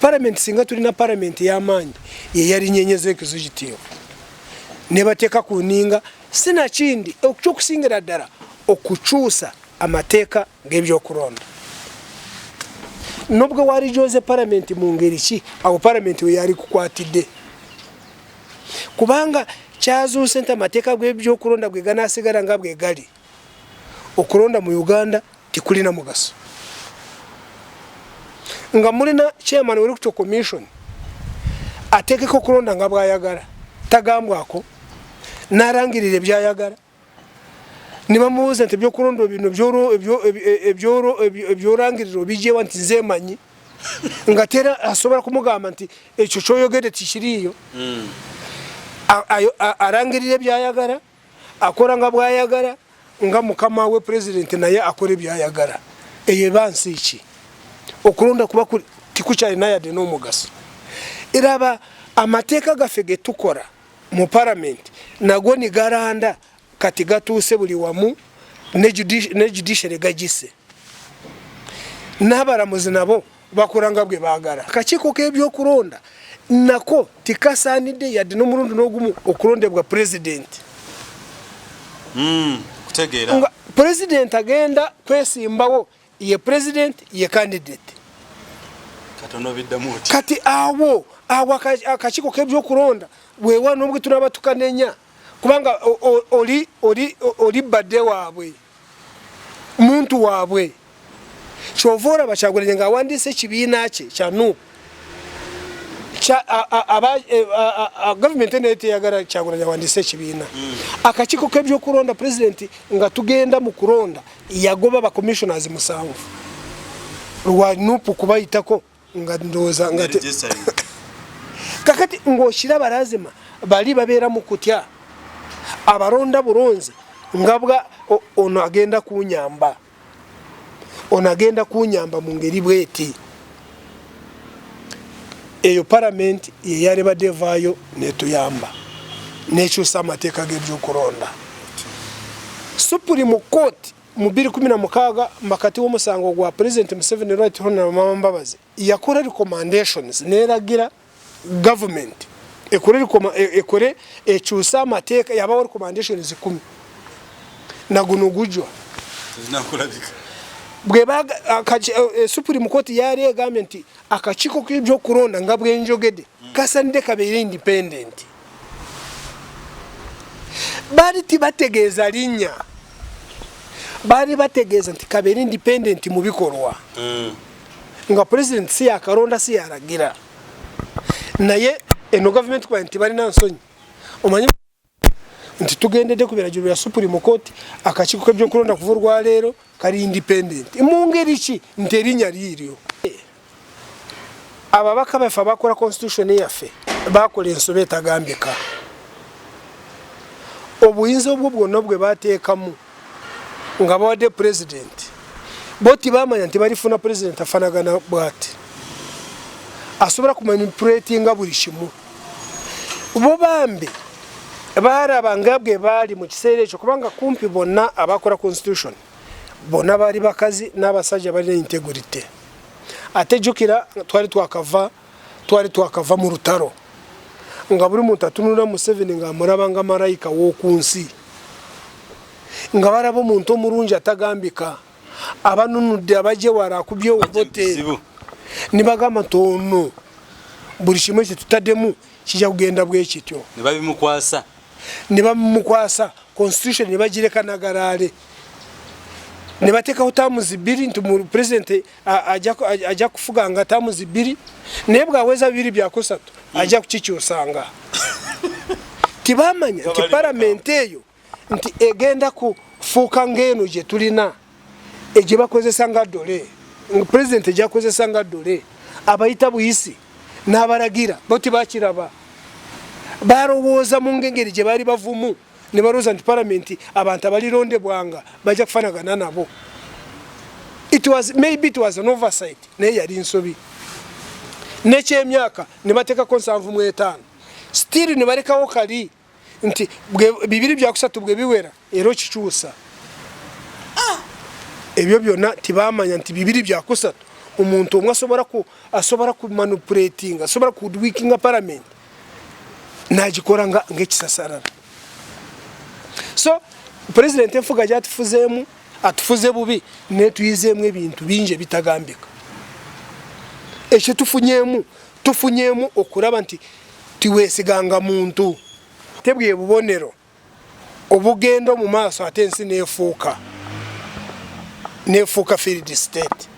parliament singa tuli na parliament y'amanyi ye yali nyenyeze ekizigitiyo ne bateeka kuninga sina kindi okusingira ddala okukyusa amateeka g'ebyokulonda nobwe wali joze parliament mu ngeri ki awo parliament we yali kukwatidde kubanga kyazuuse nti amateeka g'ebyokulonda gwe ganaasigala nga bwe gali okulonda mu Uganda tikulina mugaso nga mulina chairman w'electoral commission ateekeko okulonda nga bw'ayagala tagambwako n'arangirira ebyayagala ne bamubuuza nti ebyokulonda bino ebyorangiriro bijeewa nti nze manyi nga tera asobola kumugamba nti ekyo kyoyogedde tikiriiyo arangirira ebyayagala akola nga bw'ayagala nga mukama we president naye akora ebyayagala eyo eba nsi ki okulonda kuba tikukyalina yadde n'omugaso era amateeka gaffe ge tukola mu parliament nago ni garanda kati gatuuse buli wamu ne judiciary gagise n'abalamuzi nabo bakola nga bwe baagala akakiiko k'ebyokulonda nako tikasaanidde yadde n'omulundi n'ogumu okulondebwa president kutegeera president agenda kwesimbawo ye president ye candidate katono biddamu kati awo akakiiko k'ebyokulonda weewa n'obwe tunaba tukanenya kubanga oli badde waabwe muntu waabwe kyova olaba Kyagulanyi nga awandiise ekibiina kye kya NUP gavumenti naye teyagala Kyagulanyi awandiise ekibiina akakiiko k'ebyokulonda president nga tugenda mu kulonda yagoba ba commissioners 7 lwa NUP kubayitako nga ndowooza nga kakati ng'okiraba lazima bali babeera mu kutya abalonda bulonzi nga bwa ono agenda kunyamba mu ngeri bweti eyo parliament ye yali badde vaayo netuyamba nekyusa amateeka g'ebyokulonda Supreme Court mu 2016 makati w'omusango gwa President Museveni Right Honorable Mama Mbabazi yakola recommendations neragira government ekore ekyusa amateeka yabawo recommendations 10 naguno gujwa zinakulabika Supreme Court yali egambye nti akakiiko k'ebyokulonda nga bwenjogedde kasanidde kabeere independent bali tibategeeza linnya bali bategeeza nti kabeere independent mu bikolwa nga president si yakalonda si yalagira naye eno government kwa nti balina nsonyi omanyi nti tugendedde ku biragiro bya Supreme Court akakiiko k'ebyokulonda kuva olwa leero kali independent mu ngeri ki nti erinnya liiryo ababaka baffe abakola constitution yaffe bakola ensobe etagambika obuyinza obwo bwonna bwe bateekamu nga bawadde president bo tibamanya nti balifuna president afanagana bwati asobola kumanipulatinga buli kimu bo bambi baraba nga bwe bali mu kiseera ekyo kubanga kumpi bonna abakola constitution bonna bali bakazi n'abasajja balina integrity ate jjukira twali twakava mu lutalo nga buli muntu atunula Museveni nga amulaba nga malayika w'oku nsi nga balaba omuntu omulungi atagambika abanunudde abajje wala akubye obuteebu ne bagamba ntono buli kimu ekyo tutaddemu kijja kugenda bwe kityo ne bamukwasa constitution ne bagireka nagalaale ne bateekawo taamu 2 nti mu president ajja kufuga nga taamu 2 naye bwaweza 2 ajja kukikyusanga tibamanya nti parliament eyo nti egenda kufuuka ng'eno gye tulina egye bakozesa nga ddole president ejja kukozesa nga ddole abayita buyisi n'abalagira bo tibakiraba balowooza mu ngeri gye baali bavumu ne balowooza nti parliament abantu abalirondebwanga bajja kufanagana nabo maybe it was an oversight naye yali nsobi n'ekyemyaka ne bateekako 75 still ne balekawo kali nti 2 bwe biwera era okikyusa ebyo byonna tibamanya nti 2 umuntu umwe asobora ku manipulating asobora ku weaking parliament nagikora ngekisasarara. So president mfuga jatufuzemu atufuze bubi netuyizemu ebintu binje bitagambika. Ekyo tufunyemu okuraba nti tiwesiganga muntu tebwe bubonero obugendo mu maaso atensi nefuuka field state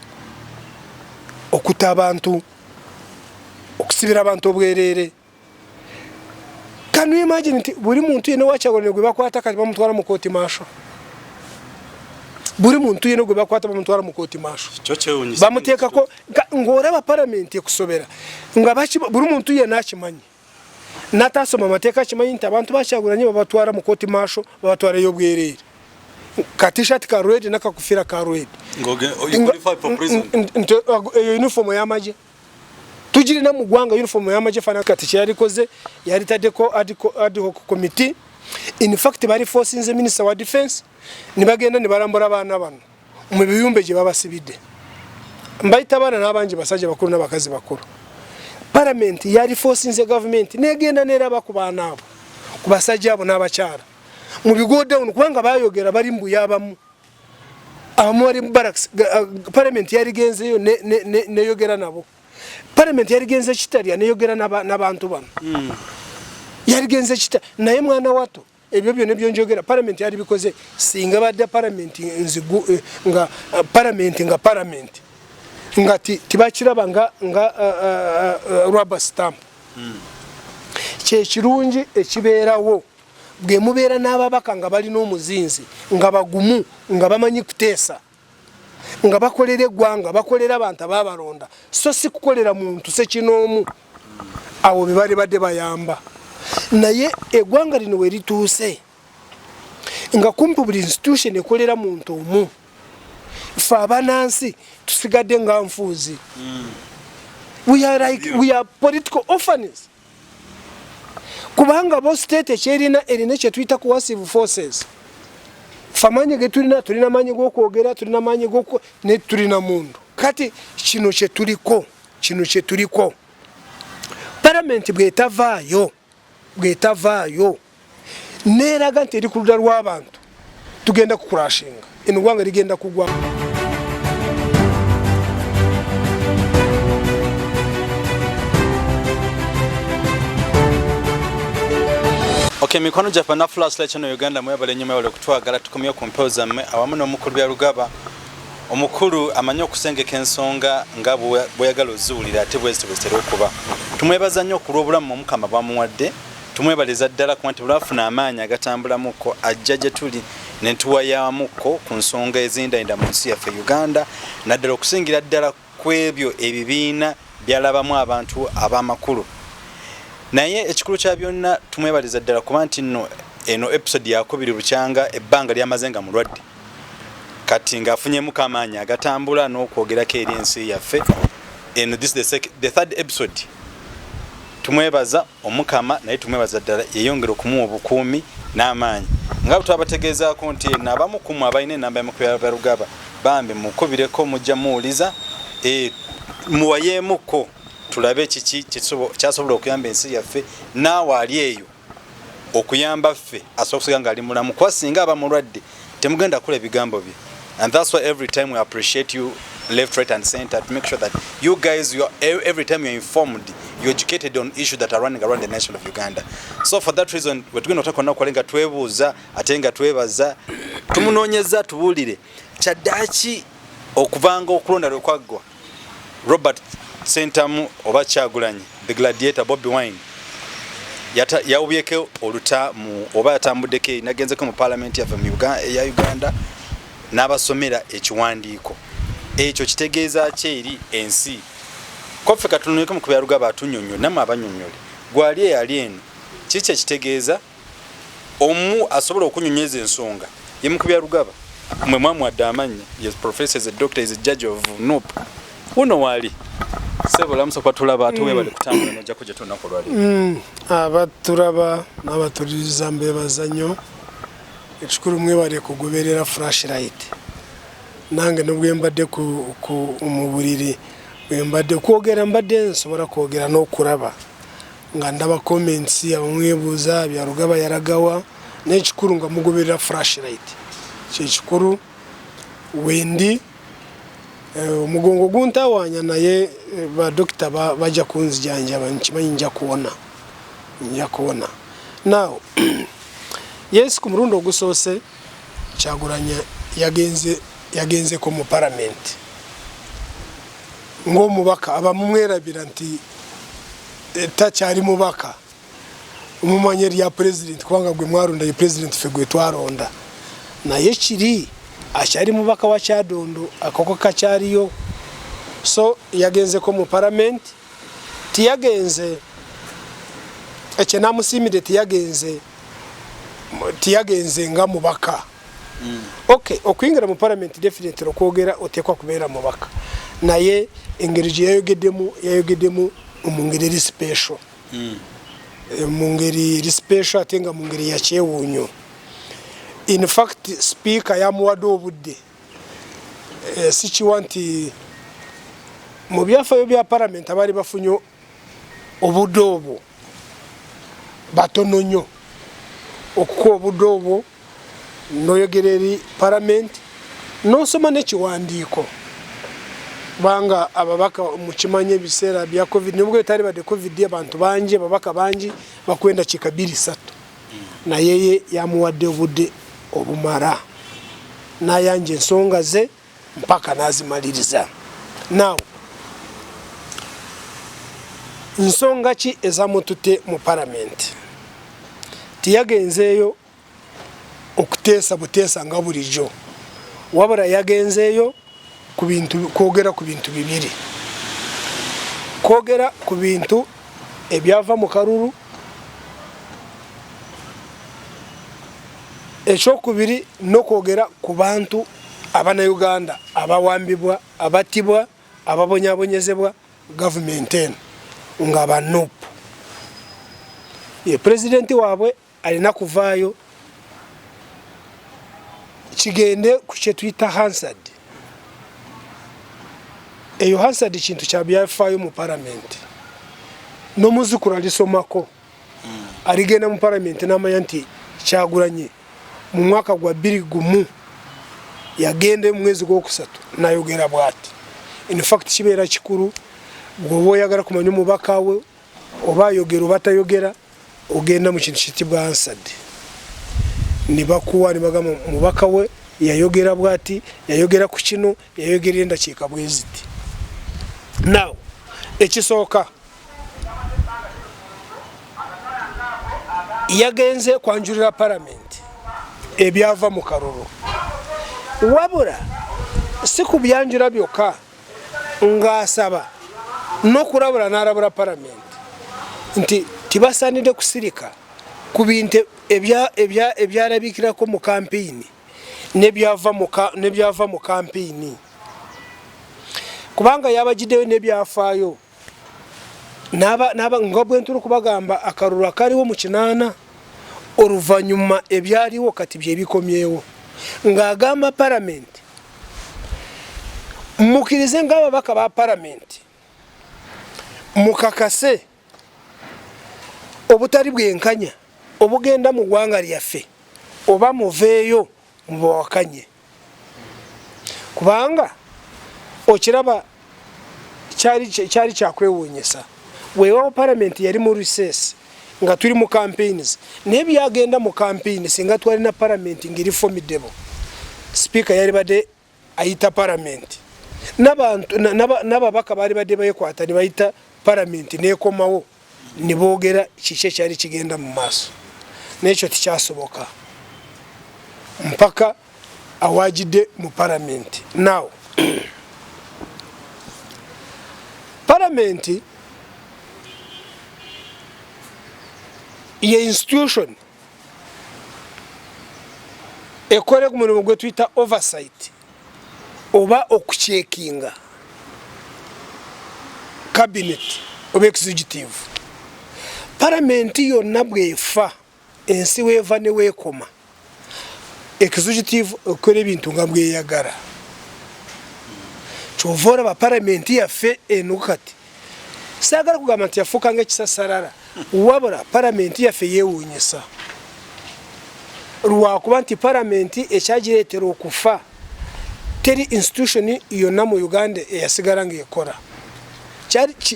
okuta abantu okusibira abantu obwerere. Can you imagine nti buli muntu yene wachagone gwe bakwata kati bamutwara mu koti masho, buli muntu yene gwe bakwata bamutwara mu koti masho bamuteeka ko ngoraba parliament ekusobera nga buli muntu yene akimanyi natasoma amateeka akimanyi nti abantu bachaguranye babatwara mu koti masho babatwara y'obwerere katishat ka red nakakufira ka red uniform y'amaje tujiri na mugwanga uniform y'amaje fana kati cyarikoze yari tadeko ad hoc committee. In fact bari forcing the minister wa defense nibagenda nibarambura abana bano mu biyumbe je babasibide mbayita abana nabanje basaje bakuru n'abakazi bakuru. Parliament yari forcing the government negenda neraba ku bana abo kubasaje abo n'abacyara mu bigo down kubanga bayogera bari mbuyabamu abamuri barracks. Parliament yari genzeyo ne yogera nabo. Parliament yari genze kitari aneyogera n'abantu bano yari genze kita naye mwana wato ebyo byo nebyo njogera. Parliament yari bikoze singa badde parliament nzigu nga parliament ngati tibakiraba nga rubber stamp. Kye kirungi ekibeerawo bwe mubeera n'ababaka nga bali n'omuzinzi nga bagumu nga bamanyi kuteesa nga bakolera eggwanga bakolera abantu ababalonda so si kukolera muntu sekinoomu awo bebali badde bayamba. Naye eggwanga lino we lituuse nga kumpi buli institution ekolera muntu omu fe abanansi tusigadde nga nfuuzi. We are political orphans kubanga bo state ekyerina erina kye tuyita coercive forces. Famanye ge tulina manye gokwogera tulina manye goko ne tulina mundu kati kino kye tuliko parliament bwetavaayo neraga nti eri ku ludda lw'abantu tugenda kukurashinga enugwanga ligenda kugwa. Okay, mikono Japan Flash Lecture no Uganda mwebale nyuma wale kutwagala tukomye kumpoza awamu n'omukulu bya Rugaba omukulu amanyo okusengeka ensonga nga bweyagala ozulira ate bwezitera okuba. Tumwebaza nnyo okulw'obulamu mu Mukama bwamuwadde, tumwebaliza ddala ku nti bulafuna amaanyi agatambulamuko ajja gye tuli ne tuwayamuko ku nsonga ezindayinda mu nsi yaffe Uganda naddala okusingira ddala ku ebyo ebibiina byalabamu abantu ab'amakulu. Naye ekikulu kya byonna tumwebaliza ddala kuba nti eno episode yakubiri bukyanga ebbanga lyamazenga mulwadde kati ngaafunyemu amaanyi agatambula n'okwogerako eri ensi yaffe. Eno this is the third episode. Tumwebaza Omukama naye tumwebaza ddala yeyongera okumuwa obukuumi n'amaanyi nga twabategeezaako nti n'abamu ku mmwe abalina enamba y'amakulu Rugaba bambi mukubireko mujja muwuliza muwayeemuko tulabe kiki kyasobola okuyamba ensi yaffe naawe ali eyo okuyamba ffe asobola okusiga nga ali mulamu kuba singa aba mulwadde temugenda kukola ebigambo bye. And that's why every time we appreciate you left, right and center to make sure that you guys, every time you're informed, you're educated on issues that are running around the nation of Uganda. So for that reason, we're going to talk about kwalenga twebuuza atenga twebaza tumunoonyeza tubuulire kyaddaaki okuvanga okulonda lwekwaggwa Robert Sentamu oba Kyagulanyi the gladiator Bobi Wine yawubyeko oluta mu oba yatambuddeko nagenzeko mu parliament yaffe ya Uganda n'abasomera ekiwandiiko ekyo kitegeeza kyeri ensi koffe katunuleko mu kubya Rugaba atunyonyo namwe abanyonyole gwali eyali eno kiki ekitegeeza omu asobola okunyonyeza ensonga ye mu kubya Rugaba mwe mwamuwadde amannya yes professor is a doctor is a judge of NUP uno wali sebo lamusa kwa tulaba atuwebale kutambula najja kujja tunako lwali abaturaba n'abatuliriza mbebazanyo ekikulu mwebale kugoberera flashlight nange nubwo mbadde ku umuburiri mbadde kwogera mbadde nsobora kwogera n'okuraba nga ndaba comments abamwebuuza bya Rugaba yaragawa n'ekikuru nga mugoberera flashlight kyekikuru wendi omugongo guntawanya naye ba doctor bajja kunzijanjaba nkimanyi nja kuwona now yes ku murundo ogusoose Kyagulanyi yagenze ko mu parliament ng'omubaka abamumwerabira nti takyali mubaka umumanye lya president kubanga gwe mwaronda ye president fegwe twaronda naye kiri akyali mubaka wa Kyadondo akoko kakyaliyo so yagenze ko mu parliament tiyagenze namusimire tiyagenze nga mubaka okay okwingira mu parliament definitely okwogera otekwa kubeera mubaka naye engeri yayogeddemu omungeri special mungeri special atenga mungeri ya kyewuunyo. In fact speaker yamuwadde obudde sikiwa nti mu byafaayo bya parliament abaali bafunye obudde obwo batono nnyo okukuwa obudde obwo noyogera eri parliament nosoma n'ekiwandiiko banga ababaka mukimanye ebiseera bya covid nibwo etali badde covid abantu bangi ababaka bangi bakwenda kikabiri 3 naye yamuwadde obudde obumara nayanja ensonga ze mpaka nazimaliriza. Now nsonga ki ezamutute mu parliament tiyagenzeeyo okuteesa buteesa nga bulijjo wabula yagenzeeyo kwogera ku bintu bibiri kwogera ku bintu ebyava mu kalulu ekyokubiri n'okwogera ku bantu abannayuganda abawambibwa abattibwa ababonyabonyezebwa gavumenti eno nga banupu ye pulezidenti waabwe alina kuvaayo kigende ku kye tuyita Hansard. Eyo Hansard kintu kya byafaayo mu parliament n'omuzukulu alisomako aligenda mu parliament n'amanya nti Kyagulanyi mu mwaka gwa 2001 yagende mu mwezi gw'okusatu nayogera bwati. In fact kibeera kikuru bw'oba oyagala kumanya omubaka we oba ayogera oba tayogera ogenda mu kintu kitibwa Hansard nibakuwa nibagamba mubaka we yayogera bwati yayogera ku kino yayogera endakiika bweziti. Now ekisooka yagenze kwanjulira parliament ebyava mu kalulu wabula si ku byanjula byokka ng'asaba n'okulabula n'alabula parliament nti tibasaanidde kusirika ku bintu ebyalabikirako mu kampeyini nebyava mu kampeyini kubanga yabagiddeyo nebyafaayo nga bwentulu kubagamba akalulu akaliwo mu 8 oluvannyuma ebyaliwo kati byebikomyewo ng'agamba parliament mukirize ng'ababaka ba parliament mukakase obutali bwenkanya obugenda mu ggwanga lyaffe oba muveeyo mubawakanye kubanga okiraba kyali kyakwewuunyisa weewawo parliament yali mu recess nga tuli mu campaigns naye byagenda mu campaign singa twalina parliament ngeri formidable speaker yali badde ayita parliament n'ababaka baali badde bayekwata ne bayita parliament neekomawo ne boogera kiki ekyali kigenda mu maaso n'ekyo tikyasoboka mpaka awagidde mu parliament. Now parliament ye institution ekole ku mulimu gwe tuyita oversight oba okucheckinga cabinet oba executive. Parliament yonna bwefa ensi weeva ne weekoma executive ekola ebintu nga bweyagala chovora ba parliament yaffe enukati sagala kugamba nti yafuuka ng'ekisasarara wabula parliament yaffe yeewuunyisa lwakuba nti parliament ekyagireetera okufa teri institution yonna mu Uganda eyasigala ng'ekola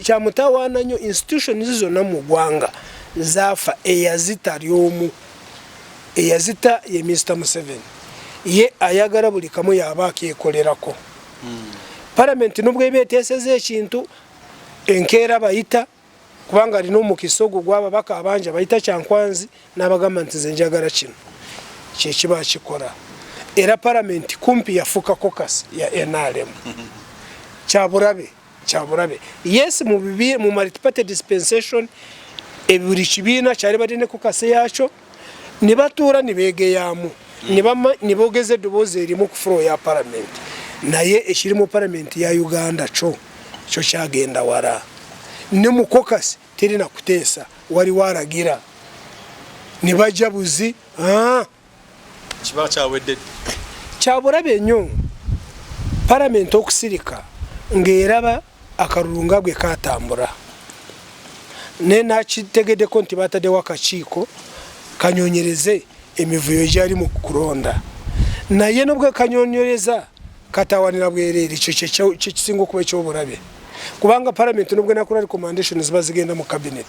kyamutawaana nnyo institution zonna mu ggwanga zaafa eyazita lyomu eyazita ye Mr. Museveni ye ayagala buli kamu yaba akekolerako parliament nubwo ebeeteeseza ekintu enkeera bayita kubanga alina omukisa ogwo gw'ababaka abangi bayita kyankwanzi n'abagamba nti nze njagala kino kyekiba kikola era parliament kumpi yafuuka caucus ya NRM kyabulabe yes mu multi-party dispensation buli kibiina kyali badde caucus yakyo ne batuula ne beegeyaamu ne boogeza eddoboozi erimu ku floor ya parliament naye ekiri mu parliament ya Uganda kyo kyagenda wala ne mu caucus terina kuteesa waliwo alagira ne bajja buzi kiba kyawedde kyabulabe nnyo parliament okusirika ng'eraba akalulunga gwe katambula ne nakitegeddeko nti bataddewo akakiiko kanyonyereze emivuyo gyali mu kulonda naye nobwe kanyonyereza katawanira bwereere kyo kisinga okuba ekyobulabe kubanga parliament nobwe nakola recommendation ziba zigenda mu cabinet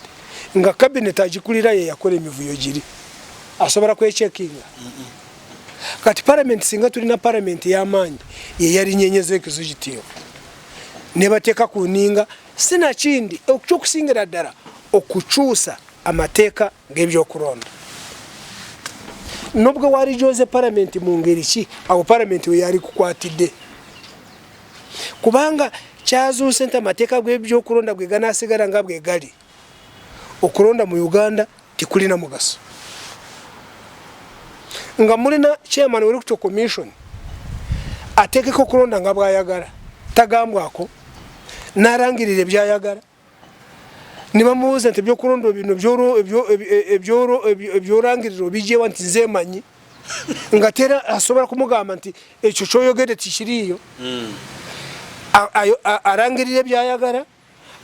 nga cabinet agikulira ye yakola emivuyo giri asobola kwecheckinga kati parliament singa tulina parliament y'amaanyi ye yali nyenyeze ekizigitiyo ne bateeka ku nninga sinakindi okusingira ddala okukyusa amateeka g'ebyokulonda nobwe wali joze parliament mu ngeri ki awo parliament we yali kukwatidde kubanga kyazuuse nti amateeka g'ebyokulonda gwe ganaasigala nga bwe gali okulonda mu Uganda tekulina mugaso nga mulina chairman w'electoral commission ateekeko okulonda nga bw'ayagala tagambwako n'arangirira ebyayagala ne bamubuuza nti ebyokulonda bino ebyorangiriro bijeewa nti nze manyi nga tera asobola kumugamba nti ekyo kyoyogedde tikiriiyo arangirira ebyayagala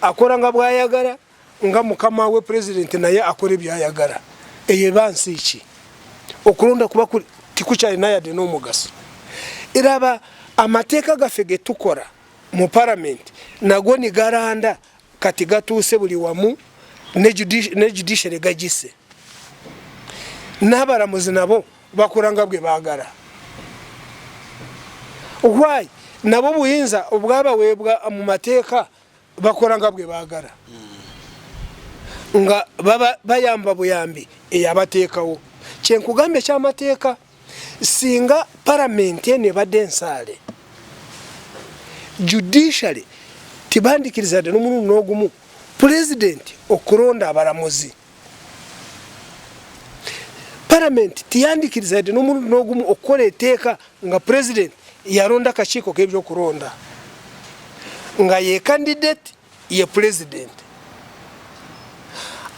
akola nga bw'ayagala nga mukama we president naye akola ebyayagala eyo eba nsi ki okulonda kuba tikukyalina yadde n'omugaso era amateeka gaffe ge tukola mu parliament nago ni garanda kati gatuuse buli wamu ne judiciary gagise n'abalamuzi nabo bakola nga bwe baagala why nabo buyinza obwabaweebwa mu mateeka bakola nga bwe baagala nga bayamba buyambi eyabateekawo kyenkugambye ekyamateeka singa parliament ne badde ensaale judiciary tibandikiriza dde n'omulundi n'ogumu president okulonda abalamuzi parliament tiyandikiriza dde n'omulundi n'ogumu okukola etteeka nga president yalonda akakiiko k'ebyokulonda nga ye candidate ye president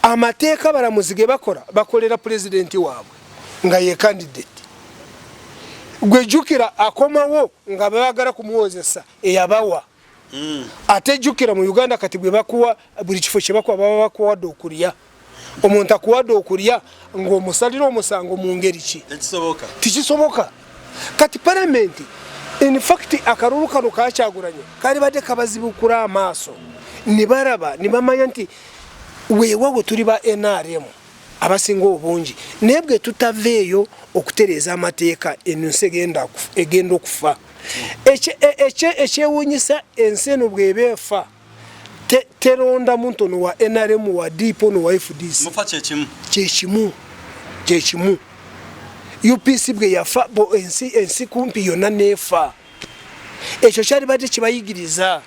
amateeka abalamuzi ge bakola bakolera president waabwe nga ye candidate gwe jjukira akomawo nga baagala kumuwozesa eyabawa ate jjukira mu Uganda kati bwe bakuwa buli kifo kye bakuwa baba bakuwadde okulya omuntu akuwadde okulya ng'omusalira omusango mu ngeri ki tikisoboka kati parliament in fact akalulu kano kakyagulanye kali badde kabazibukula amaaso ne baraba ne bamanya nti weewawo tuli ba NRM abasinga obungi naye bwe tutaveeyo okutereeza amateeka ensi egenda okufa ekyewuunyisa ensi eno bw'ebeefa teronda muntono wa NRM wa DIPO no wa FDC kyekimu UPC bwe yafa ensi kumpi yonna neefa ekyo kyali badde kibayigiriza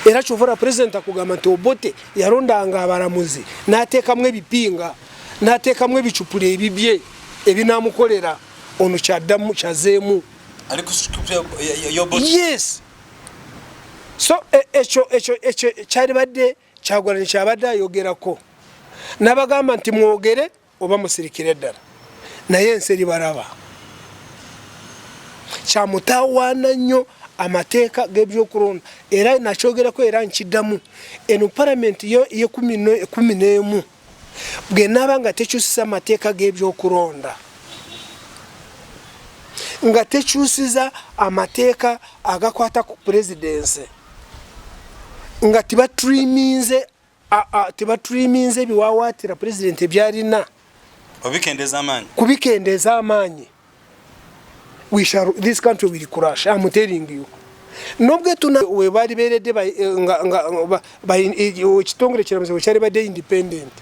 era kyovula president akugamba nti Obote yalondanga abalamuzi n'ateekamu ebipinga n'ateekamu ebicupula ebibye ebinaamukolera ono kyaddamu kyazeemu yes so ekyo kyali badde Kyagulanyi kyabadde ayogerako n'abagamba nti mwogere oba musirikire ddala naye ensi eri baraba kyamutawaana nnyo amateeka g'ebyokulonda era nakyogera ko era nkidamu eno parliament yo 11 bwe naba nga tekyusiza amateeka g'ebyokulonda nga tekyusiza amateeka agakwata ku presidency nga tibaturiminze ebiwawaatira president ebyalina kubikendeza amaanyi this country will crash. I'm telling you. Nobwe tuna we bali berede ba ekitongole kiramuze we cyari bade independent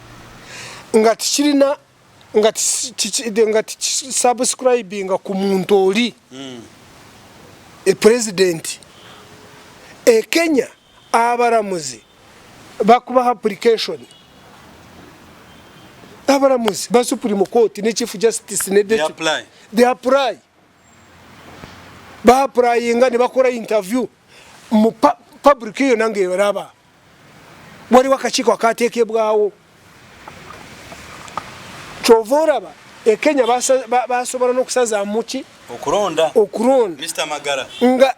ngati kirina ngati subscribing ku muntu oli president Kenya abaramuzi bakuba application abaramuzi ba Supreme Court ne Chief Justice ne they apply ba applyinga ne bakora interview mu public yo nange baraba wali wakachiko akateke bwawo chovoraba Kenya basobora no kusaza muki okuronda Mr. Magara nga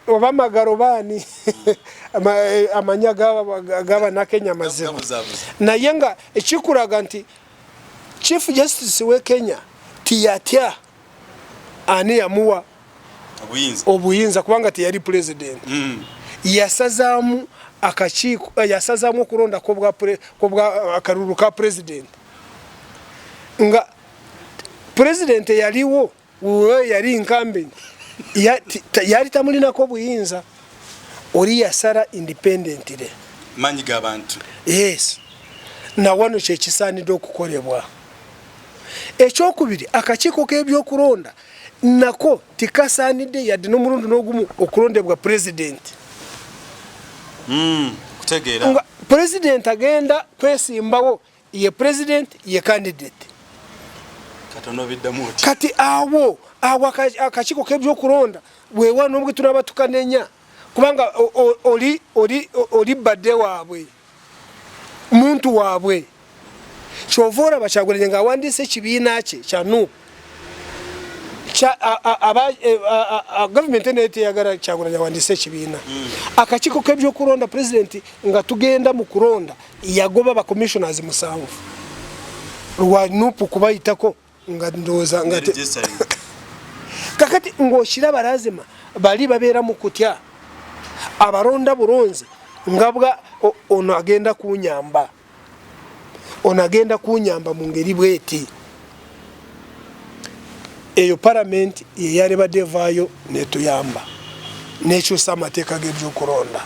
obamagaro bani amanyaga gaba na Kenya mazemo na yenga ekikuraga nti Chief Justice we Kenya tiyatya ani yamuwa obuyinza kubanga tiyali president yasazamu akachiko yasazamu okuronda kobwa akaruru ka president nga president yaliwo uwe yali incumbent yali tamulina ko buyinza oli yasara independently manyi gabantu yes na wano kye kisaanidde okukolebwa ekyokubiri akachiko k'ebyokulonda nako tikasaanidde yadde n'omulundi n'ogumu okulondebwa president kutegeera nga president agenda kwesimbawo ye president ye candidate katono biddamu kati awo akachiko k'ebyokulonda wewa n'obwe tunaba tukanenya kubanga oli badde waabwe muntu waabwe kyovora Kyagulanyi nga awandise ekibiina kye kyanu government nete yagara Kyagulanyi awandise ekibiina akachiko k'ebyokulonda president nga tugenda mu kulonda yagoba ba commissioners musanvu lwa nupu kubayitako nga ndoza nga kakati ngoshira barazima bali babeera mu kutya abaronda bulonzi ngabwa ono agenda kunyamba mu ngeri bweti eyo parliament yeyale badevayo netuyamba nekyusa amateeka g'ebyokulonda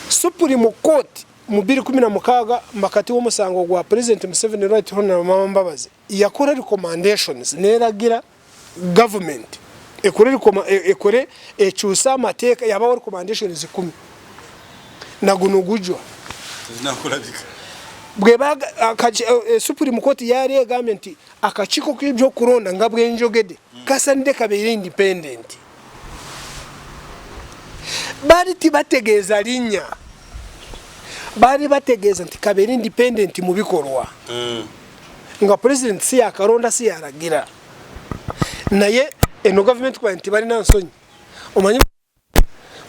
Supreme Court mu 2016 makati w'omusango gwa President Museveni Right Honorable Mama Mbabazi yakora recommendations neragira government ekore ekyusa amateeka yabawo recommendations 10 na guno gujwa zinakulabika bwebaga Supreme Court yari egambye nti akachiko k'ebyokulonda nga bwenjogede kasanide kabeere independent bali tibategeeza linnya bali bategeeza nti kabeere independent mu bikolwa nga president si yakalonda si yaragira naye eno government kwa nti bali nansonyi omanyi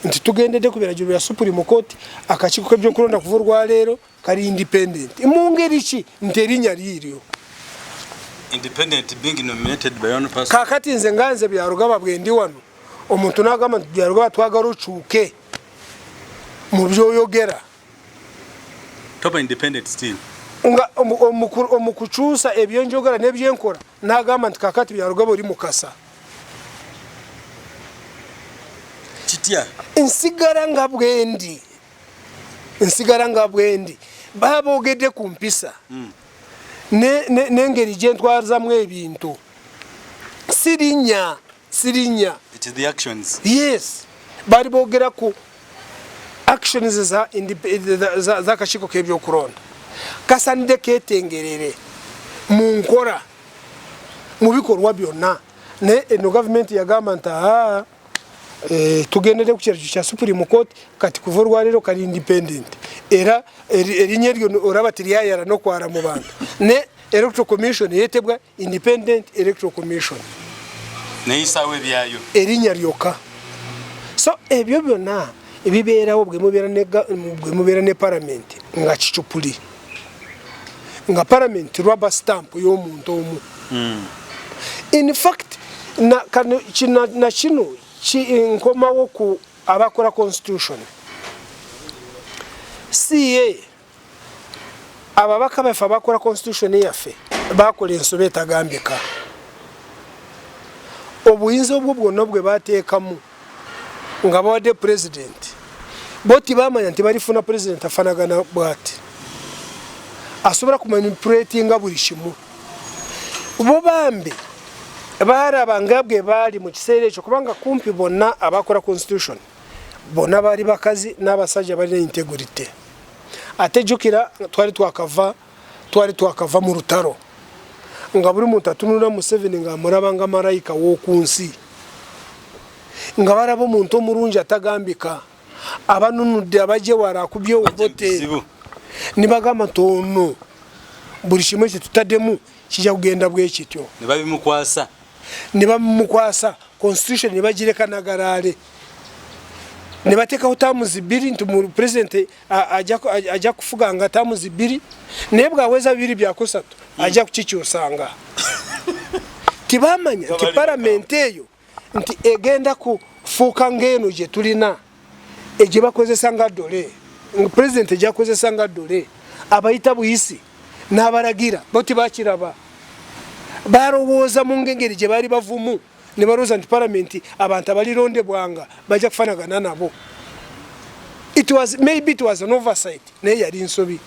nti tugendedde ku biragiro bya Supreme Court akachiko k'ebyokulonda kuvurwa leero kali independent mu ngeri ki nti erinnya liiryo independent being nominated by one person kakati nze nganze byarugaba bwendi wano omuntu n'agamba nti byarugaba twagala okyuke mu byoyogera top independent still nga omukukyusa ebyenjogera n'ebyenkola n'agamba nti kakati byarugaba oli mukasa kitya nsigala nga bwendi baboogedde ku mpisa n'engeri gye ntwazamu ebintu sirinya it is the actions yes bali boogera ku actions za akachiko k'ebyokulonda kasanide ketengerere mu nkola mu bikolwa byonna ne eno government yagamba nti tugendere ku kiragiro kya Supreme Court kati kuvurwa leero kali independent era erinnya eryo oraba tiryayara no kwara mu bantu ne electoral commission yetebwa independent electoral commission neisawe byayo erinya lyoka. So ebyo byonna ebibeerawo bwe mubeera ne parliament nga kicupuli nga parliament rubber stamp y'omuntu omu. In fact na kino nkomawo ku abakola constitution CA ababaka baffe abakola constitution yaffe bakola ensobe etagambika. Obuyinza obwo bwonna bwe bateekamu nga bawadde president bo tibamanya nti balifuna president afanagana bwati asobola kumanipulatinga buli kimu. Bo bambi baraba nga bwe baali mu kiseera ekyo kubanga kumpi bonna abakola constitution bonna baali bakazi n'abasajja balina integrity. Ate jjukira twali twakava mu lutalo nga buli muntu atunula Museveni nga amulaba nga malayika w'oku nsi nga balaba omuntu omulungi atagambika abanunudde abajje wala akubye obote ne bagamba ntono buli kimu ekyo tutaddemu kijja kugenda bwe kityo ne bamukwasa constitution ne bagireka nagalaale ne bateekawo taamuzi bbiri nti president ajja kufuga nga taamuzi bbiri naye bw'aweza bibiri byakusatu ajja kukikyusanga. Tibamanya nti palamenti eyo nti egenda kufuuka ng'eno gye tulina egye bakozesa nga ddole president ejja kukozesa nga ddole abayita buyisi n'abalagira bo tibakiraba balowooza mu ngeri gye baali bavumu ne balowooza nti palamenti abantu abalirondebwanga bajja kufanagana nabo. Maybe it was an oversight naye yali nsobi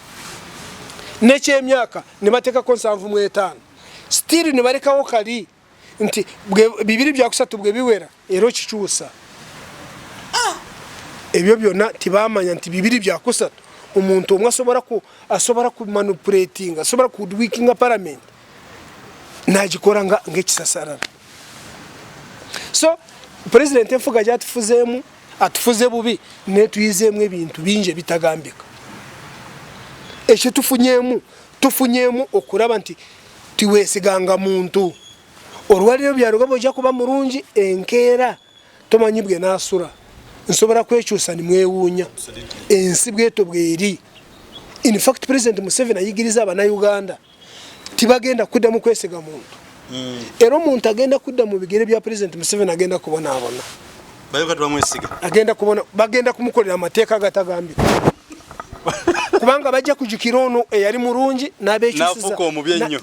nekyemyaka ne bateekako 75 still ne balekawo kali nti bibiri byakusatu bwe biwera era okikyusa. Ebyo byonna tibamanya nti bibiri byakusatu omuntu omwe asobola kumanipulatinga asobola kudwikinga parliament n'agikora ng'ekisasarara. So president enfuga gyatufuzeemu atufuze bubi netuyizeemu ebintu bingi ebitagambika. Ekyo tufunyeemu okulaba nti tiweesiganga muntu olwaliro byalugabo ojja kuba mulungi enkeera tomanyi bwe naasula nsobola kwekyusa ni mwewuunya ensi bweto bweri. In fact president Museveni ayigiriza abannayuganda tibagenda kuddamu kwesiga muntu era omuntu agenda kudda mu bigere bya president Museveni agenda kubonaabona bagenda kumukolera amateeka agatagambika kubanga bajja kujukira ono eyali mulungi n'abeekyusiza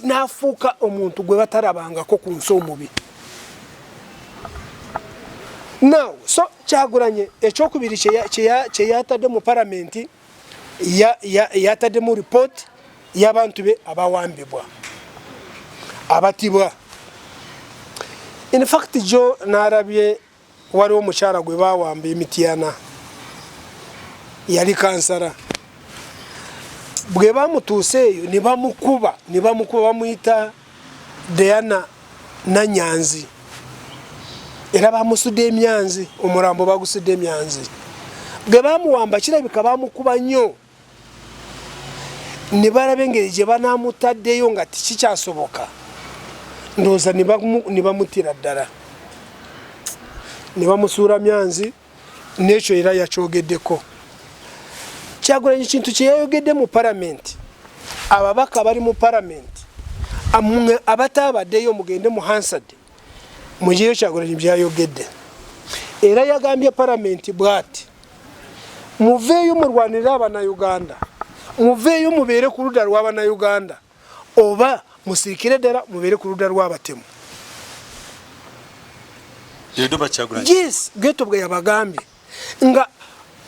n'afuuka omuntu gwe batarabangako ku nsi omubi. Now so Kyagulanyi ekyokubiri kye yatadde mu palamenti yatadde mu report y'abantu be abawambibwa abatibwa. In fact jo n'arabye waliwo omukyala gwe bawamba Emityana yali kansara bwe bamutuuse eyo ne bamukuba bamuyita Diana Nanyanzi era bamusudde emyanzi omulambo bagusudde emyanzi. Bwe bamuwamba kirabika bamukuba nnyo ne balaba engeri gye banaamutaddeyo nga tikikyasoboka ndowooza ne bamutira ddala ne bamusuula myanzi n'ekyo era yakyogeddeko. Kyagulanyi kintu kye yayogedde mu palamenti ababaka bali mu palamenti abataabaddeyo mugende mu Hansard mugireyo Kyagulanyi byayogedde era yagambye palamenti bw'ati muveeyo mulwanire abannayuganda muveeyo mubeere ku ludda lw'abannayuganda oba musiikire ddala mubeere ku ludda lw'abatemu. Yes geto bwe yabagambye nga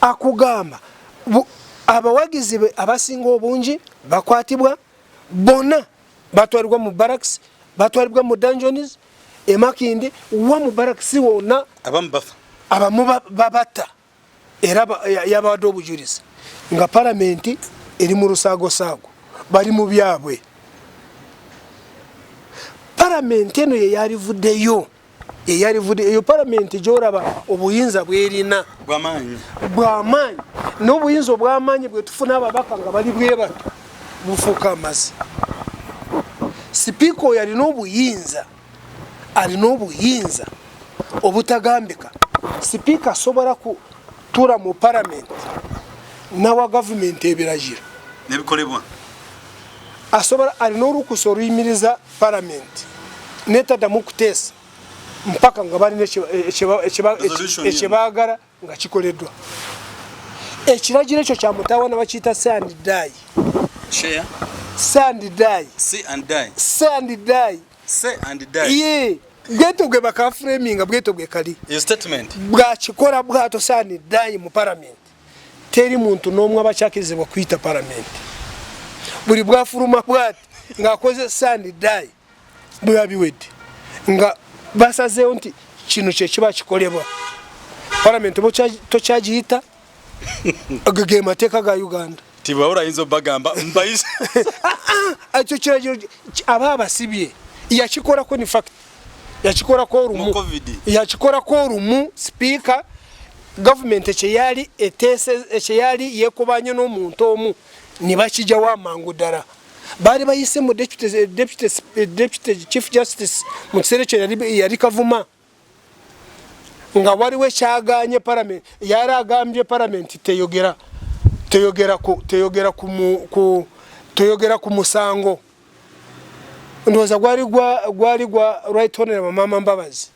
akugamba abawagizi be abasinga obungi bakwatibwa bonna batwalibwa mu barracks batwalibwa mu dungeons emakindi wa mu barracks wonna abamu babata era yabawadde obujulizi nga palamenti eri mu lusaagosaago bali mu byabwe. Palamenti eno yeyalivuddeyo eyo palamenti gy'olaba obuyinza bwerina bw'amaanyi n'obuyinza obw'amaanyi bwe tufuna ababaka nga bali bwe bato bufuuka amazzi. Sipiika oyo alina obuyinza obutagambika speaker asobora kutura mu parliament nawa government ebiragiro nebikolebwa asobora alina olukusa oluyimiriza parliament netaddamu kuteesa mpaka nga balina ekibaagala nga kikoleddwa ekiragiro ekyo kya mutawana bakiyita sandidai ye bweto gwe bakaframinga bweto gwe kali bwakikola bwato sandidai mu parliament teri muntu n'omwe abakyakirizibwa kuyita parliament buli bwafuluma bwati ng'akoze sandidai bwabiwedde nga basazeewo nti kino kye kiba kikolebwa parliament tokyagiyita ge mateeka ga Uganda tibawula yinzo bagamba mbayise ekyo kiragiro aba abasibye yakikolako in fact yakikolako olumu speaker government ekyeyali yekubanye n'omuntu omu ne bakijjawo amangu ddala baali bayise mu deputy chief justice mu kiseera ekyo yali Kavuma nga waliwo ekyaganye parliament yali agambye parliament teyogera ku musango ndowooza gwali gwa right honorable Mama Mbabazi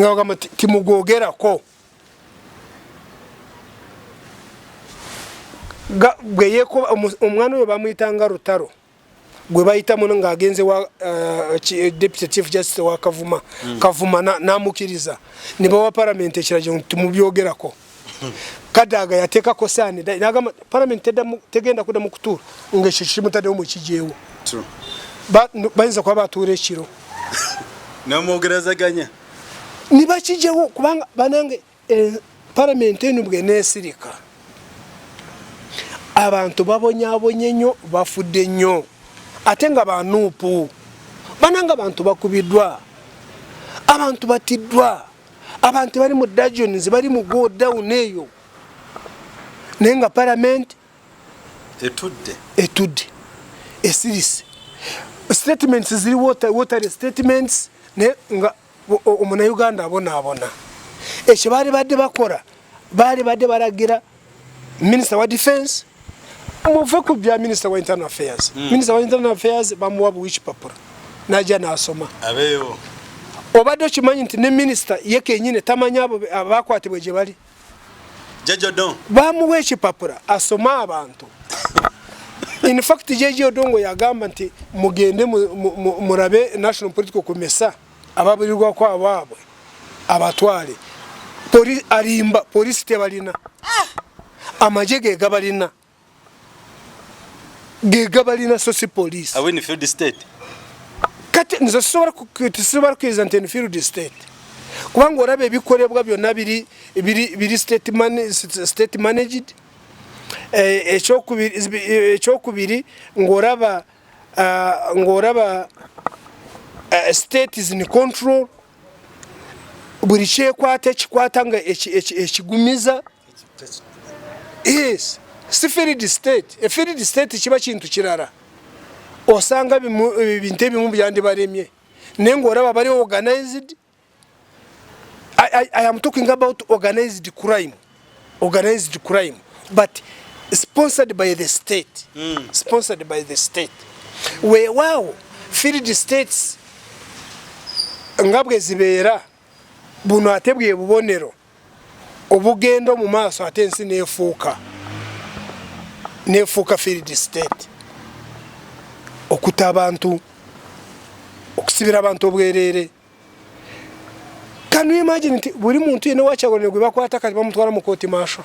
nga bagamba timugwogerako omwana oyo bamuyitanga Rutaro gwe bayitamu ng'agenze wa deputy chief justice wa Kavuma n'amukiriza ne bawa parliament ekiragiro timubyogerako Kadaga yateekako sandidai n'agamba parliament tegenda kuddamu kutuula ng'ekyo kimutaddewo mu kijeewo bayinza kuba batuula ekiro n'omwogerezaganya ne bakijjawo kubanga banange parliament eno bw'eneesirika abantu babonyaabonye nnyo bafudde nnyo ate nga banuupu bananga abantu bakubiddwa abantu batiddwa abantu bali mu dungeons bali mu go down eyo naye nga parliament etudde esirise statements ziri water statements ne nga omunauganda abona ekyo baali badde bakola baali badde balagira minister wa defense muve ku bya minister wa internal affairs minister wa internal affairs bamuwa buwichi papura najja n'asoma abeewo obadde okimanyi nti ne minister ye kenyine tamanya abo abakwatibwe gye bali Jeje Odongo bamuwa ekipapura asoma abantu in fact Jeje Odongo yagamba nti mugende murabe national political commission ababurirwa kwa ababwe abatwale alimba polisi tebalina amajege gabalina sosi police awini field state kati nzo sobora kwiza nti in field state kubanga orabe ebikolebwa byonna biri state managed ekyokubiri ngoraba state is in control buli kyekwata ekikwata nga ekigumiza yes si field state a field state kiba kintu kirala osanga bintu ebimu byandi baremye naye ng'oraba bari organized. I am talking about organized crime, but sponsored by the state. Sponsored by the state. Wow, field states ngabwe zibeera buno atebwe bubonero obugendo mu maaso ate ensi nefuuka field state okuta abantu okusibira abantu obwerere. Can you imagine buri muntu yene wakyagone gwe bakwata kati bamutwara mu court martial?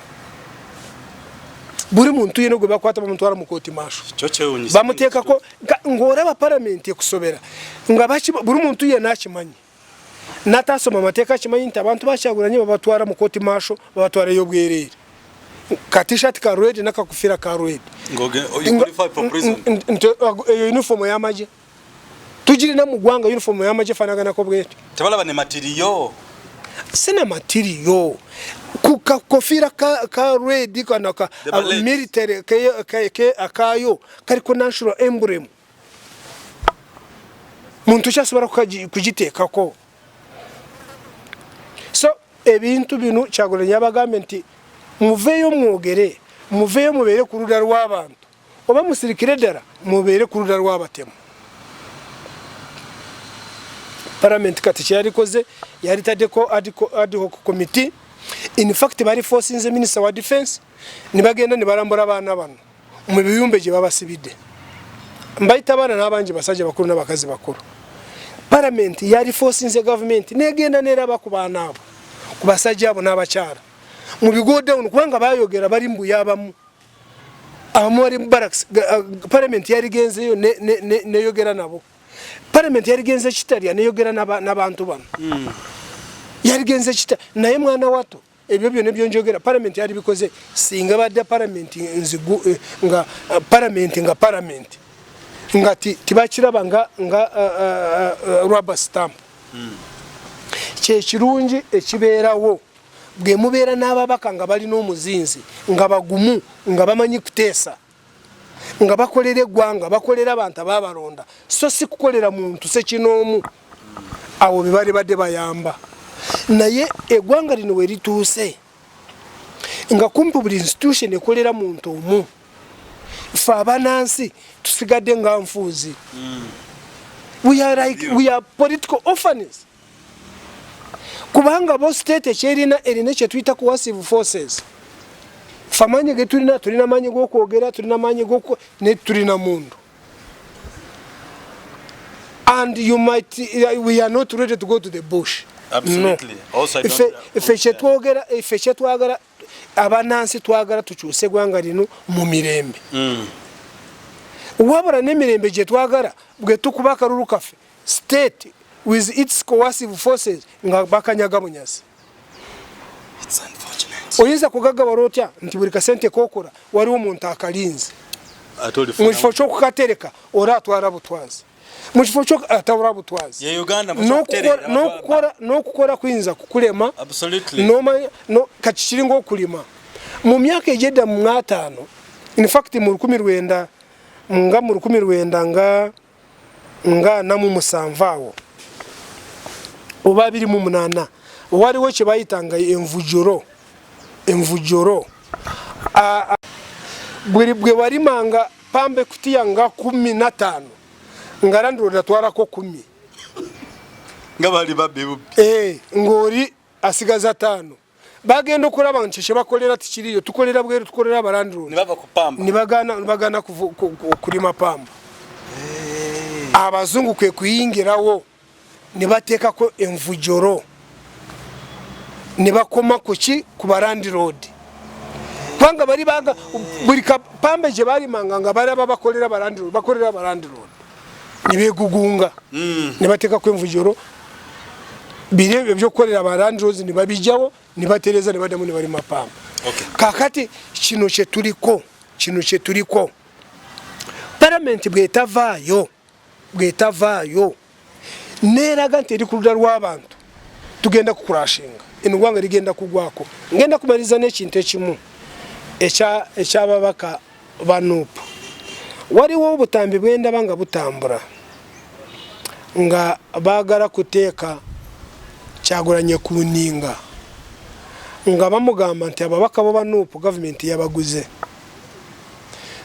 Buri muntu yene gwe bakwata bamutwara mu court martial. Bamuteeka ko ngoraba parliament ekusobera nga buri muntu yene akimanyi natasoma amateeka akimanyi nti abantu bakyagulanye babatwara mu court martial babatwara y'obwerere kati t-shirt ka red nakakufira ka red uniform y'amaje tujirina mu gwanga uniform y'amaje fanagana ko bwetu tebalaba ne material sina material kufira ka red kana ka military ke akayo kari ko national emblem muntu cyasubara kujiteka ko ebintu binu Kyagulanyi abagambye nti muveeyo mwogere muveeyo mubeere ku ludda lw'abantu oba musirikire ddala mubeere ku ludda lw'abatemu. Parliament kati kyeyalikoze yalitaddeko ad hoc committee. In fact bali forcinze minister wa defense nibagenda nibalambula abaana bano mu biyumbe gye babasibidde. Mbayita abaana n'abangi basajja bakulu n'abakazi bakulu. Parliament yali forcinze government negenda neraba ku baana abo ku basajja abo n'abakyala mu bigo down kubanga bayogera bali mbuyabamu amori barracks. Parliament yali genzeyo neyogera nabo. Parliament yali genze Kitalya neyogera n'abantu bano. Yali genze kita naye mwana wato ebyo byone byonjogera Parliament yali bikoze singa badde Parliament nzigu nga Parliament nga tibakiraba nga rubber stamp. Kye kirungi ekibeerawo bwe mubeera n'ababaka nga bali n'omuzinzi nga bagumu nga bamanyi kuteesa nga bakolera eggwanga bakolera abantu ababalonda so si kukolera muntu sekinoomu awo be bali badde bayamba. Naye eggwanga lino we lituuse nga kumpi buli institution ekolera muntu omu fe abanansi tusigadde nga nfuuzi. We are political orphans. Kubanga bo state ekyerina erina kye tuyita coercive forces. Famanyi ge tulina manyi g'okwogera tulina manyi ne tulina mundu. And you might we are not ready to go to the bush. Absolutely. No. Also, Ife twagala abanansi twagala tukyuse eggwanga lino mu mirembe. Wabula n'emirembe gye twagala bwe tukuba akalulu kaffe state with its coercive forces nga bakanyaga bunyasi. It's unfortunate. Oyinza kugagabala otya nti buli kasente kokola waliwo omuntu akalinze. Mu kifo ky'okukatereka ora atwala butwazi. Mu kifo ky'atawula butwazi. Ye Uganda n'okukora kuyinza kukulema. Absolutely. Kati kiringa okulima. Mu myaka egyedda mu 5 in fact mu 1900 nga namu musanvaawo oba 28 waliwo kye bayitanga envujoro bwe walimanga pambe kutiya nga 15 nga landlord atwalako 10 nga bali babbe ng'oli asigaza 5 bagenda okulaba nti kye bakolera tikiriyo tukolera bweru tukolera abalandlord nibagana kulima pamba. Abazungu kwe kuyingirawo nibateekako envujoro nibakoma kuki ku balandlord kubanga bali banga buli kapambe gye balimanga nga balaba bakolera abalandlord nibegugunga nibateekako envujoro biri ebyokukolera abalandlords nibabijawo nibatereza nibadamu nibalima pamba. Kakati kino kye tuliko Parliament bwetavaayo neraga nti eri ku ludda lw'abantu tugenda kukurashinga eggwanga ligenda kugwako. Ngenda kumaliza n'ekintu ekimu ekyababaka ba NUP. Waliwo obutambi bwendaba nga butambula nga baagala kuteeka Kyagulanyi ku nninga nga bamugamba nti ababaka bo ba NUP gavumenti yabaguze.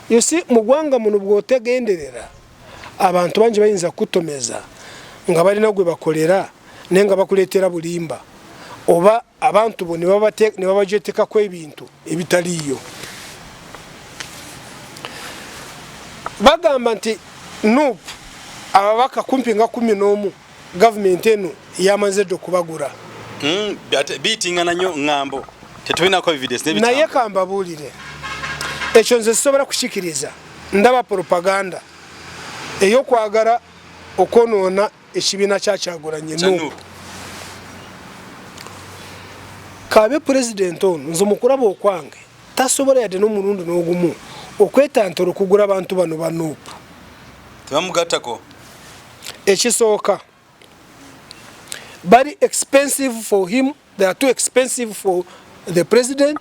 You see mu ggwanga muno bw'otegenderera abantu bangi bayinza kutomeza nga balina gwe bakolera naye nga bakuleetera bulimba oba abantu bo ne babajetekako ebintu ebitaliyo. Bagamba nti NUP ababaka kumpi nga 11 gavumenti eno yamaze okubagula. Bitingana nnyo ngambo tetulina evidence naye kambabuulire ekyo nze sisobola kukikkiriza. Ndaba propaganda ey'okwagala okwonoona ekibiina kya Kyagulanyi NUP. Kabe president ono nze mukulaba okwange tasobola yadde n'omulundi n'ogumu okwetantala okugula abantu bano ba NUP. Tebamugattako. Ekisooka very expensive for him, they are too expensive for the president.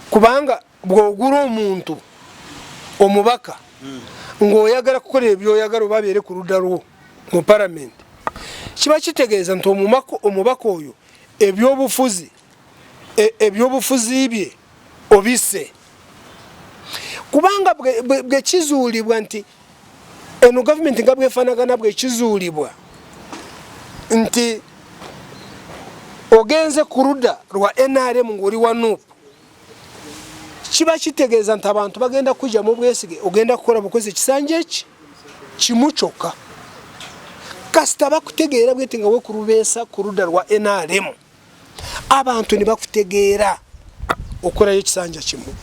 Kubanga bw'ogula omuntu omubaka ng'oyagala kukola ebyoyagala oba abeere ku ludda lwo mu Parliament kiba kitegeeza nti omubaka oyo ebyobufuzi bye obise kubanga bwe kizuulibwa nti eno gavumenti nga bwefaanagana bwe kizuulibwa nti ogenze ku ludda lwa NRM ng'oli wa NUP kiba kitegeeza nti abantu bagenda kujja mu bwesige ogenda kukola bukozi ekisanja eki kimu kyokka kasita bakutegeera bwete nga wekulubeesa ku ludda lwa NRM abantu ne bakutegeera okolayo ekisanja kimu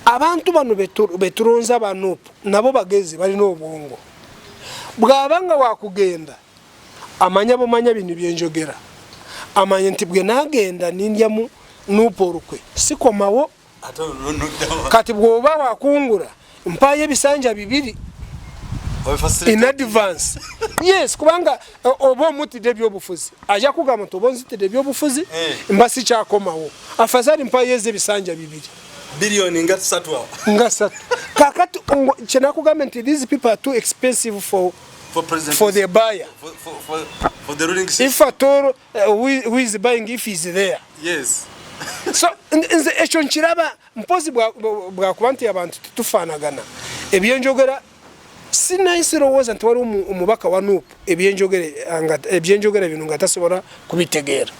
abantu bano betulonza ba NUP nabo bagezi balina obwongo bw'abanga wakugenda amanya bumanya bino byenjogera amanya nti bwe nagenda nindya mu NUP olukwe sikomawo kati bw'oba wakungura mpayo ebisanja bibiri in advance yes kubanga oba omutidde ebyobufuzi ajja kugamba nti oba onzitidde ebyobufuzi mba sikyakomawo afazali mpayo ez'ebisanja bibiri billion nga 3 kakati kyenakugamba nti these people are too expensive for the buyer for the ruling system. If at all who is buying if he's there Yes. So ekyo nkiraba mpozi bwakuba nti abantu tetufaanagana ebyenjogera sinayisirowooza nti waliwo omubaka wa NUP ebyenjogera bino nga tasobola kubitegeera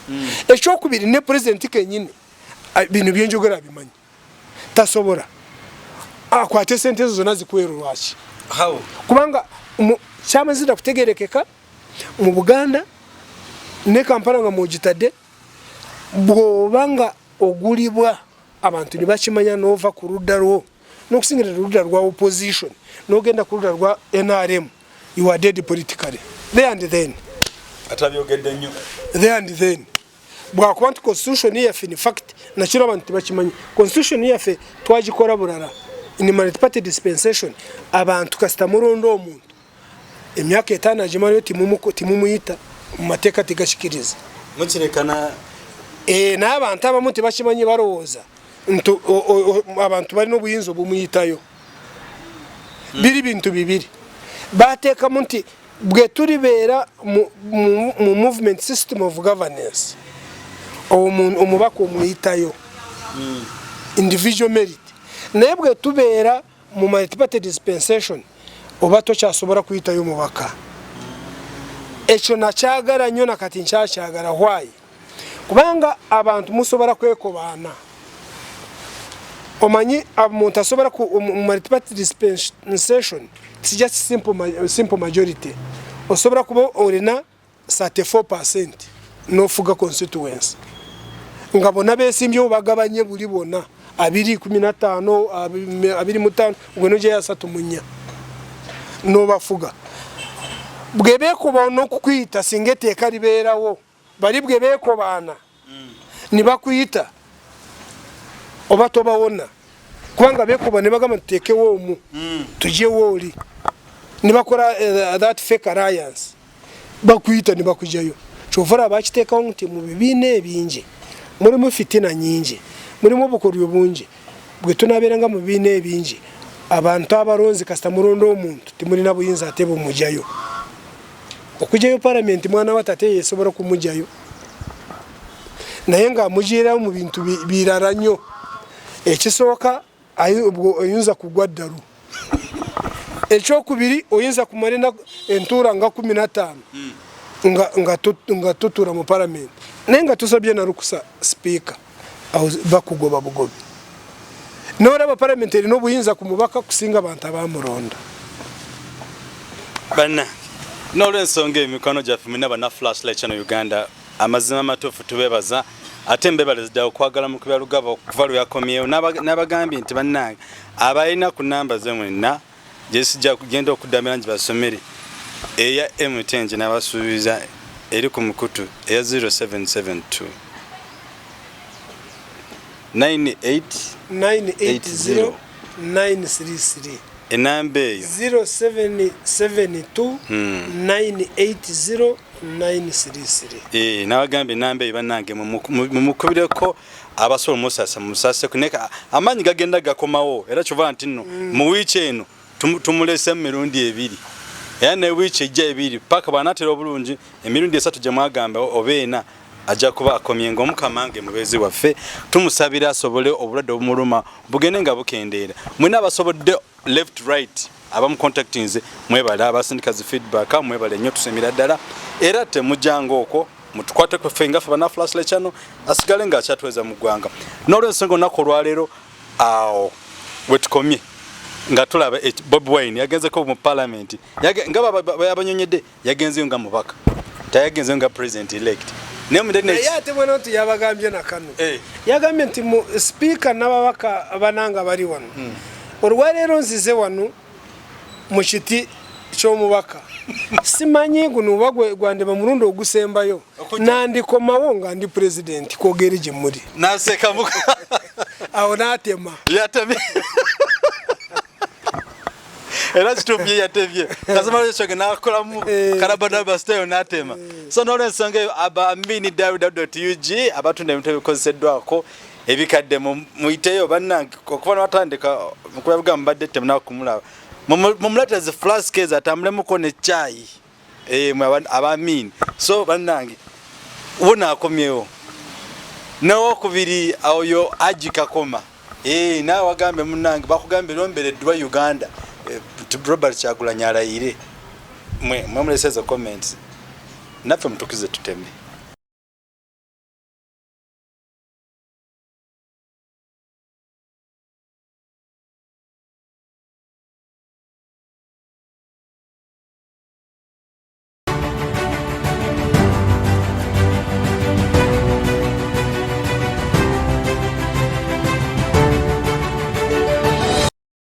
ekyokubiri ne pulezidenti kenyini bino byenjogera bimanyi tasobola akwate sente ezo zonna zikuweero lwaki kubanga kyamazira kutegerekeka mu Buganda ne Kampala nga mugitadde bw'obanga ogulibwa abantu ne bakimanya n'ova ku ludda lwo n'okusingira ludda lwa opposition n'ogenda ku ludda lwa NRM you are dead politically there and then atabyogedde nnyo there and then bwakuba nti constitution yaffe in fact nakiro abantu tebakimanyi constitution yaffe twagikola bulala in multi-party dispensation abantu kasita mulondo omuntu emyaka 5 agimanyo timumuyita mu mateeka tegashikiriza mukirekana n'abantu abamu tebakimanyi balowooza nti abantu balina obuyinza obumuyitayo biri bintu bibiri bateekamu nti bwe tulibeera mu movement system of governance omubaka omuyitayo individual merit naye bwe tubeera mu multi-party dispensation oba tokyasobola kuyitayo mubaka ekyo nakyagala nnyo nakati nkyakyagala why kubanga abantu musobola kwekobaana omanyi omuntu asobola ku multi-party dispensation it's just simple majority osobola kuba olina 34% n'ofuga constituency nga bonna beesimbyewo bagabanye buli bonna 215 25 gwe nogyeyo 34 n'obafuga bwe beekobaana n'okukuyita singa etteeka libeerawo bali bwe beekobaana ne bakuyita oba tobawona kubanga beekoba ne bagamba tuteekewo omu tugyewo oli ne bakola that fake alliance bakuyita ne bakugyayo kyovula bakiteekawo nti mu bibiina ebingi mulimu fitina nyingi mulimu obukolyo bungi bwe tunaabeeranga mu bibiina ebingi abantu abalonzi kasita mulondo omuntu timulina buyinza ate bumugyayo okugyayo palamenti mwana wa tate yesobola kumugyayo naye nga amugiirawo mu bintu birala nnyo ekisooka oyinza kugwa ddalu ekyokubiri oyinza kumala entuura nga 15 nga tutuula mu palamenti naye nga tusabye na lukusa sipiika awo bakugoba bugobi n'olaba palamenti erina obuyinza ku mubaka kusinga abantu abamulonda bana n'olw'ensonga emikono gyaffe mwina bana Flashlight Channel Uganda amazima amatuufu tubeebaza ate mbebalezidde okwagala mu kubya Lugaba okuva lwe yakomyewo n'abagambye nti bannange abalina ku namba ze mwenna gye sijja kugenda okuddamira nti basomere eya M10 n'abasuubiza eri ku mukutu eya 0772 980 933 enamba eyo 0772 980 933 n'abagambye enamba eyo bannange mumukubireko abasobola musaseko neka amaanyi gagenda gakomawo era kyova nti nno mu wiiki eno tumulese mu mirundi ebiri yani wichi ejja ebiri paka banatera obulungi emirundi esatu gye mwagamba obeena ajja kuba akomyenga omukamange mubezi waffe tumusabira asobole obulwadde obumuluma bugende nga bukendeera mwina abasobodde left right abamu contactinze mwebale abasindikazi feedback mwebale nnyo tusemira ddala era temujjanga okwo mutukwate kweffe nga ffe Flash Channel asigale nga akyatweza mu ggwanga n'olwensonga olunaku olwaleero awo wetukomye nga tulaba Bob Wine yagenzeko mu parliament nga abanyonyedde yagenzeyo nga mubaka tayagenzeyo nga president elect yate bwana nti yabagambye nakano yagambye nti mu speaker n'ababaka bananga bari wano olwaleero nzize wano mu kiti ky'omubaka simanyi guno gwandeba mulundi ogusembayo nandikomawo nga ndi president kwogera gye muri naseka muka awo natema yatemye era kitubye yatebye kazama lyo choge nakolamu karabadaba style natema so no lensonga abamini www.ug abatunda ebintu ebikozeseddwako ebikadde muiteyo bannange okubona watandika mukubavuga mbadde temna kumulaba mumuleta ze flash case atamule mukone chai abamini so bannange ubona akomyewo nawo kubiri ayo ajika koma nawe wagambe munnange bakugambe lombereddwa Uganda Robert Kyagulanyi alayire mwe muleseza comments naffe mutukize tuteme